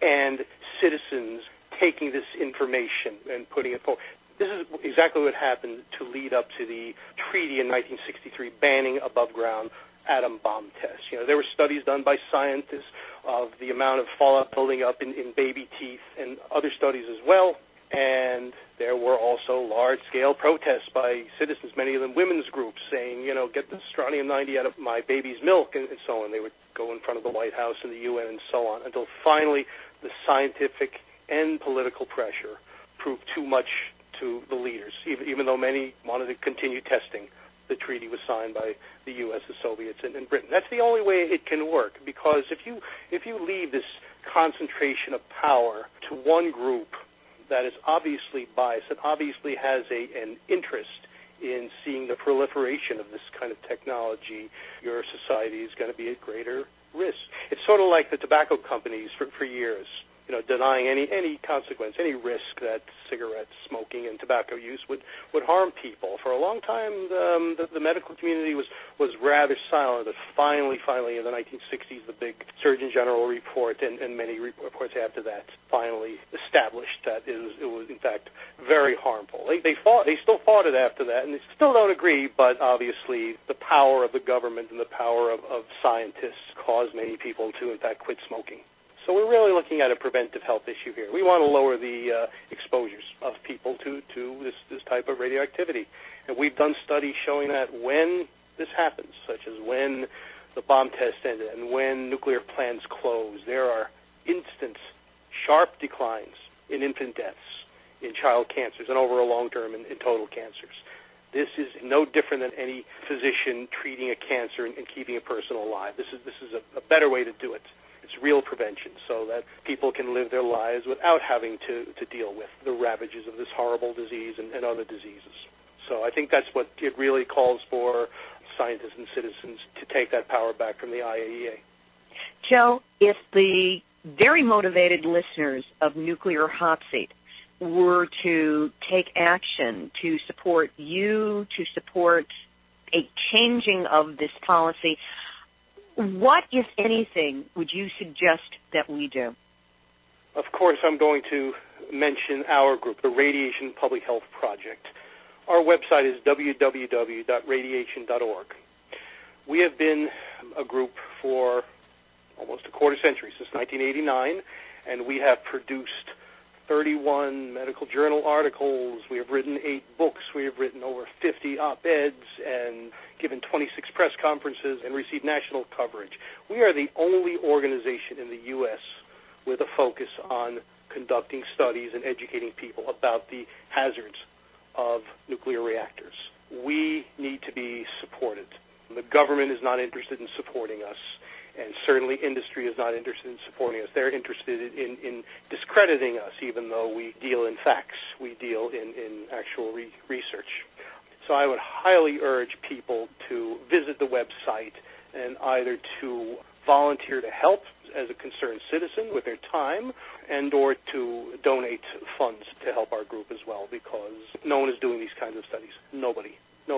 and citizens taking this information and putting it forward. This is exactly what happened to lead up to the treaty in 1963 banning above-ground atom bomb tests. You know, there were studies done by scientists of the amount of fallout building up in baby teeth and other studies as well. And there were also large-scale protests by citizens, many of them women's groups, saying, you know, get the strontium-90 out of my baby's milk and so on. They would go in front of the White House and the UN and so on until finally the scientific and political pressure proved too much to the leaders, even though many wanted to continue testing. The treaty was signed by the U.S., the Soviets, and Britain. That's the only way it can work, because if you leave this concentration of power to one group that is obviously biased and obviously has an interest in seeing the proliferation of this kind of technology, your society is going to be at greater risk. It's sort of like the tobacco companies for years, denying any consequence, any risk that cigarette smoking and tobacco use would harm people. For a long time, the medical community was rather silent, but finally, in the 1960s, the big Surgeon General report and many reports after that finally established that it was in fact very harmful. They still fought it after that, and they still don't agree, but obviously the power of the government and the power of scientists caused many people to in fact quit smoking. So we're really looking at a preventive health issue here. We want to lower the exposures of people to this type of radioactivity. And we've done studies showing that when this happens, such as when the bomb test ended and when nuclear plants close, there are instant, sharp declines in infant deaths, in child cancers, and over a long term in total cancers. This is no different than any physician treating a cancer and keeping a person alive. This is a better way to do it. It's real prevention, so that people can live their lives without having to deal with the ravages of this horrible disease and other diseases. So I think that's what it really calls for, scientists and citizens to take that power back from the IAEA. Joe, if the very motivated listeners of Nuclear Hot Seat were to take action to support you, to support a changing of this policy, what, if anything, would you suggest that we do? Of course, I'm going to mention our group, the Radiation Public Health Project. Our website is www.radiation.org. We have been a group for almost a quarter century, since 1989, and we have produced 31 medical journal articles. We have written 8 books. We have written over 50 op-eds and given 26 press conferences and received national coverage. We are the only organization in the U.S. with a focus on conducting studies and educating people about the hazards of nuclear reactors. We need to be supported. The government is not interested in supporting us, and certainly industry is not interested in supporting us. They're interested in discrediting us, even though we deal in facts. We deal in actual research. So I would highly urge people to visit the website and either to volunteer to help as a concerned citizen with their time and or to donate funds to help our group as well, because no one is doing these kinds of studies. Nobody. I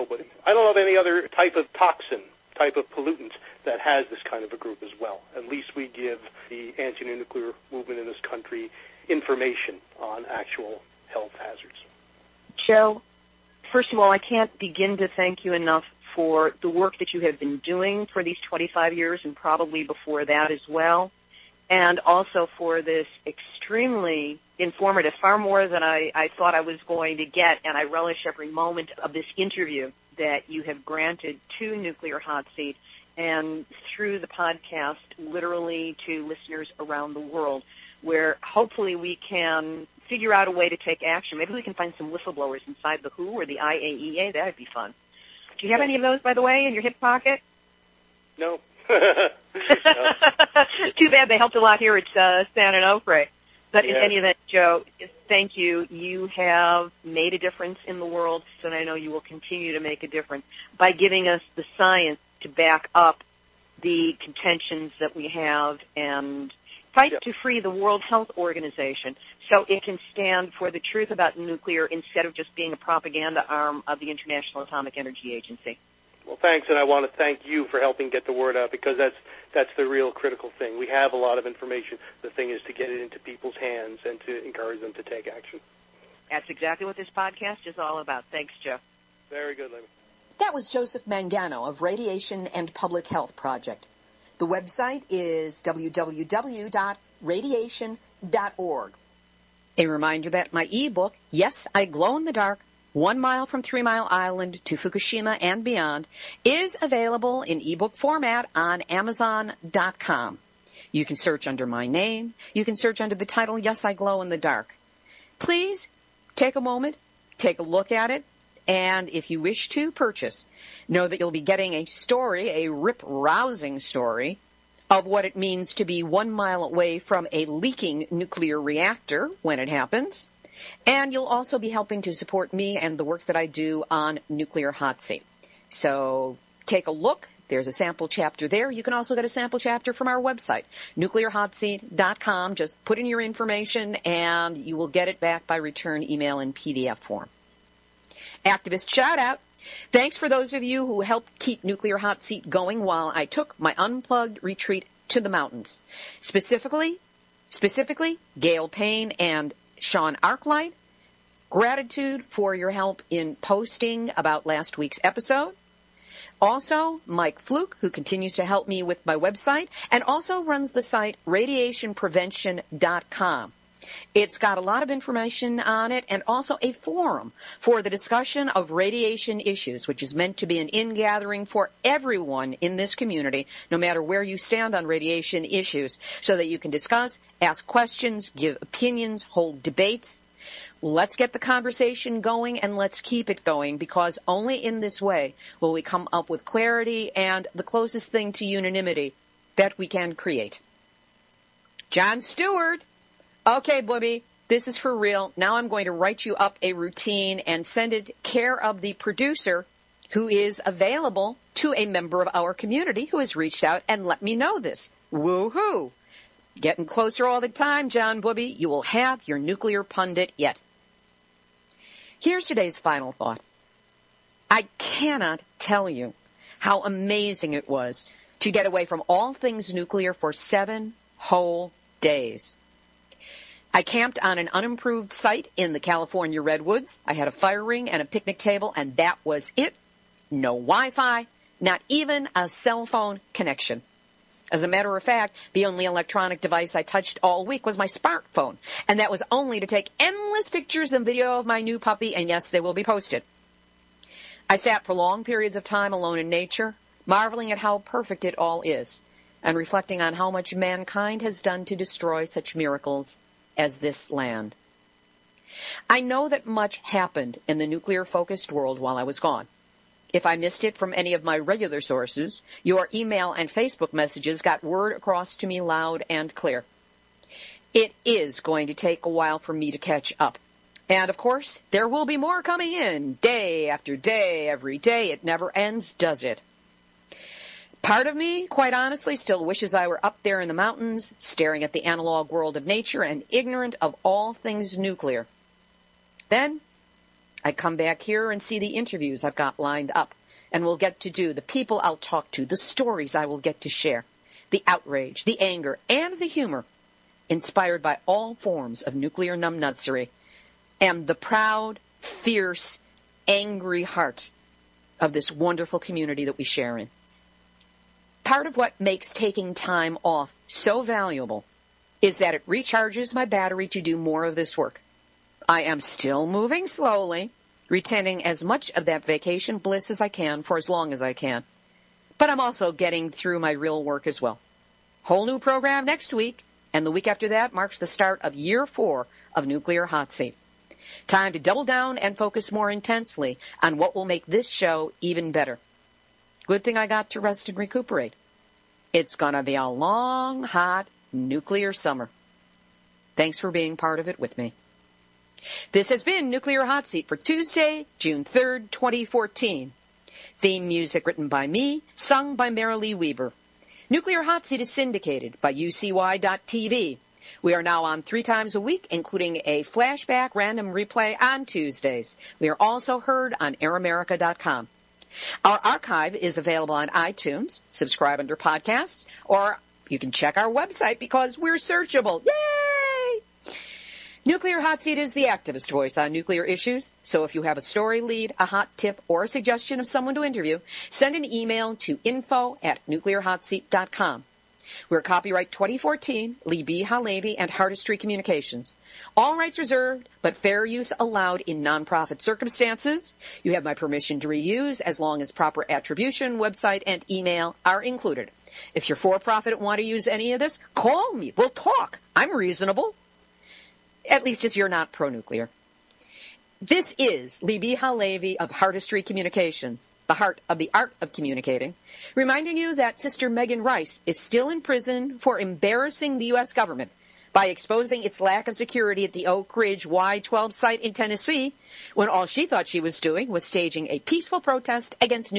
don't know of any other type of toxin, type of pollutant that has this kind of a group as well. At least we give the anti-nuclear movement in this country information on actual health hazards. Joe, first of all, I can't begin to thank you enough for the work that you have been doing for these 25 years and probably before that as well, and also for this extremely informative, far more than I thought I was going to get, and I relish every moment of this interview that you have granted to Nuclear Hot Seat and through the podcast literally to listeners around the world, where hopefully we can figure out a way to take action. Maybe we can find some whistleblowers inside the WHO or the IAEA. That would be fun. Do you have any of those, by the way, in your hip pocket? No. Too bad. They helped a lot here at San Onofre. But in any event, Joe, thank you. You have made a difference in the world, and I know you will continue to make a difference by giving us the science to back up the contentions that we have and fight to free the World Health Organization so it can stand for the truth about nuclear instead of just being a propaganda arm of the International Atomic Energy Agency. Well, thanks, and I want to thank you for helping get the word out, because that's the real critical thing. We have a lot of information. The thing is to get it into people's hands and to encourage them to take action. That's exactly what this podcast is all about. Thanks, Joe. Very good, Libbe. That was Joseph Mangano of Radiation and Public Health Project. The website is www.radiation.org. A reminder that my ebook, Yes, I Glow in the Dark, 1 Mile from 3 Mile Island to Fukushima and Beyond, is available in ebook format on Amazon.com. You can search under my name. You can search under the title, Yes, I Glow in the Dark. Please take a moment, take a look at it, and if you wish to purchase, know that you'll be getting a story, a rip-rousing story, of what it means to be 1 mile away from a leaking nuclear reactor when it happens. And you'll also be helping to support me and the work that I do on Nuclear Hot Seat. So take a look. There's a sample chapter there. You can also get a sample chapter from our website, nuclearhotseat.com. Just put in your information and you will get it back by return email in PDF form. Activist shout out. Thanks for those of you who helped keep Nuclear Hot Seat going while I took my unplugged retreat to the mountains. Specifically, Gail Payne and Sean Arclight. Gratitude for your help in posting about last week's episode. Also, Mike Fluke, who continues to help me with my website and also runs the site radiationprevention.com. It's got a lot of information on it and also a forum for the discussion of radiation issues, which is meant to be an ingathering for everyone in this community, no matter where you stand on radiation issues, so that you can discuss, ask questions, give opinions, hold debates. Let's get the conversation going and let's keep it going, because only in this way will we come up with clarity and the closest thing to unanimity that we can create. John Stewart. Okay, Blibby, this is for real. Now I'm going to write you up a routine and send it care of the producer who is available to a member of our community who has reached out and let me know this. Woo-hoo. Getting closer all the time, John Blibby. You will have your nuclear pundit yet. Here's today's final thought. I cannot tell you how amazing it was to get away from all things nuclear for 7 whole days. I camped on an unimproved site in the California Redwoods. I had a fire ring and a picnic table, and that was it. No Wi-Fi, not even a cell phone connection. As a matter of fact, the only electronic device I touched all week was my smartphone, and that was only to take endless pictures and video of my new puppy, and yes, they will be posted. I sat for long periods of time alone in nature, marveling at how perfect it all is, and reflecting on how much mankind has done to destroy such miracles as this land. I know that much happened in the nuclear-focused world while I was gone. If I missed it from any of my regular sources, your email and Facebook messages got word across to me loud and clear. It is going to take a while for me to catch up. And, of course, there will be more coming in, day after day, every day. It never ends, does it? Part of me, quite honestly, still wishes I were up there in the mountains, staring at the analog world of nature and ignorant of all things nuclear. Then I come back here and see the interviews I've got lined up and will get to do, the people I'll talk to, the stories I will get to share, the outrage, the anger, and the humor, inspired by all forms of nuclear numbnutsery, and the proud, fierce, angry heart of this wonderful community that we share in. Part of what makes taking time off so valuable is that it recharges my battery to do more of this work. I am still moving slowly, retaining as much of that vacation bliss as I can for as long as I can. But I'm also getting through my real work as well. Whole new program next week, and the week after that marks the start of year 4 of Nuclear Hot Seat. Time to double down and focus more intensely on what will make this show even better. Good thing I got to rest and recuperate. It's going to be a long, hot nuclear summer. Thanks for being part of it with me. This has been Nuclear Hot Seat for Tuesday, June 3rd, 2014. Theme music written by me, sung by Marilee Weber. Nuclear Hot Seat is syndicated by UCY.TV. We are now on 3 times a week, including a flashback random replay on Tuesdays. We are also heard on airamerica.com. Our archive is available on iTunes. Subscribe under podcasts, or you can check our website because we're searchable. Yay! Nuclear Hot Seat is the activist voice on nuclear issues. So if you have a story lead, a hot tip, or a suggestion of someone to interview, send an email to info@nuclearhotseat.com. We're copyright 2014, Libbe, HaLevy, and Hardestry Communications. All rights reserved, but fair use allowed in nonprofit circumstances. You have my permission to reuse as long as proper attribution, website, and email are included. If you're for-profit and want to use any of this, call me. We'll talk. I'm reasonable. At least if you're not pro-nuclear. This is Libbe HaLevy of Hardestry Communications, the heart of the art of communicating, reminding you that Sister Megan Rice is still in prison for embarrassing the U.S. government by exposing its lack of security at the Oak Ridge Y-12 site in Tennessee, when all she thought she was doing was staging a peaceful protest against